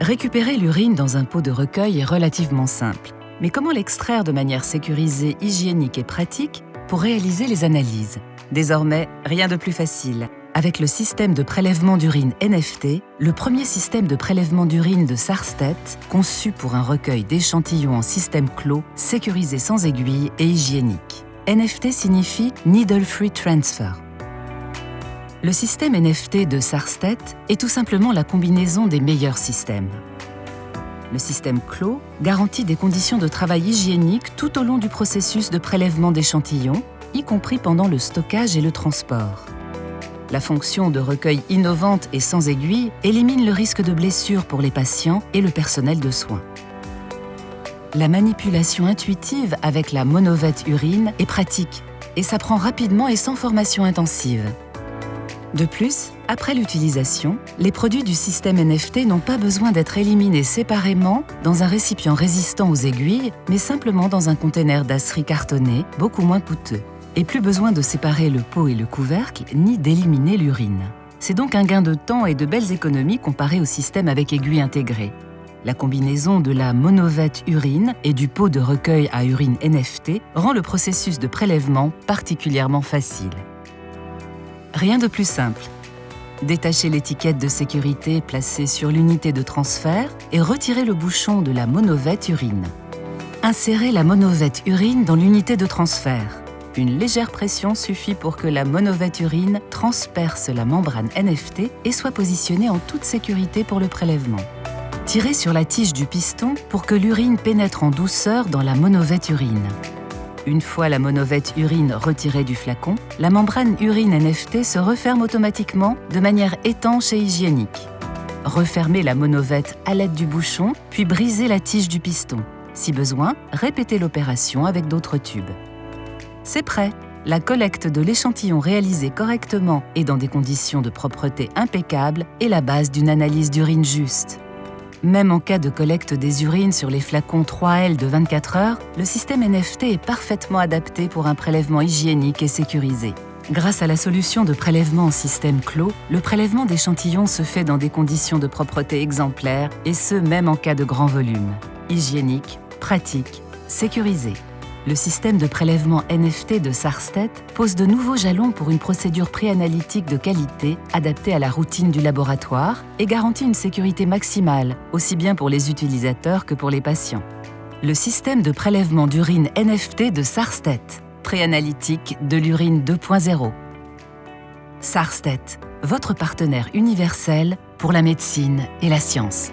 Récupérer l'urine dans un pot de recueil est relativement simple. Mais comment l'extraire de manière sécurisée, hygiénique et pratique pour réaliser les analyses? Désormais, rien de plus facile. Avec le système de prélèvement d'urine NFT, le premier système de prélèvement d'urine de Sarstedt, conçu pour un recueil d'échantillons en système clos, sécurisé sans aiguille et hygiénique. NFT signifie Needle Free Transfer. Le système NFT de Sarstedt est tout simplement la combinaison des meilleurs systèmes. Le système clos garantit des conditions de travail hygiéniques tout au long du processus de prélèvement d'échantillons, y compris pendant le stockage et le transport. La fonction de recueil innovante et sans aiguille élimine le risque de blessure pour les patients et le personnel de soins. La manipulation intuitive avec la monovette urine est pratique et s'apprend rapidement et sans formation intensive. De plus, après l'utilisation, les produits du système NFT n'ont pas besoin d'être éliminés séparément dans un récipient résistant aux aiguilles, mais simplement dans un conteneur d'acier cartonné, beaucoup moins coûteux. Et plus besoin de séparer le pot et le couvercle, ni d'éliminer l'urine. C'est donc un gain de temps et de belles économies comparé au système avec aiguille intégrée. La combinaison de la monovette urine et du pot de recueil à urine NFT rend le processus de prélèvement particulièrement facile. Rien de plus simple. Détachez l'étiquette de sécurité placée sur l'unité de transfert et retirez le bouchon de la monovette urine. Insérez la monovette urine dans l'unité de transfert. Une légère pression suffit pour que la monovette urine transperce la membrane NFT et soit positionnée en toute sécurité pour le prélèvement. Tirez sur la tige du piston pour que l'urine pénètre en douceur dans la monovette urine. Une fois la monovette urine retirée du flacon, la membrane urine NFT se referme automatiquement de manière étanche et hygiénique. Refermez la monovette à l'aide du bouchon, puis brisez la tige du piston. Si besoin, répétez l'opération avec d'autres tubes. C'est prêt! La collecte de l'échantillon réalisée correctement et dans des conditions de propreté impeccables est la base d'une analyse d'urine juste. Même en cas de collecte des urines sur les flacons 3L de 24 heures, le système NFT est parfaitement adapté pour un prélèvement hygiénique et sécurisé. Grâce à la solution de prélèvement en système clos, le prélèvement d'échantillons se fait dans des conditions de propreté exemplaires, et ce même en cas de grand volume. Hygiénique, pratique, sécurisé. Le système de prélèvement NFT de Sarstedt pose de nouveaux jalons pour une procédure préanalytique de qualité adaptée à la routine du laboratoire et garantit une sécurité maximale, aussi bien pour les utilisateurs que pour les patients. Le système de prélèvement d'urine NFT de Sarstedt, préanalytique de l'urine 2.0. Sarstedt, votre partenaire universel pour la médecine et la science.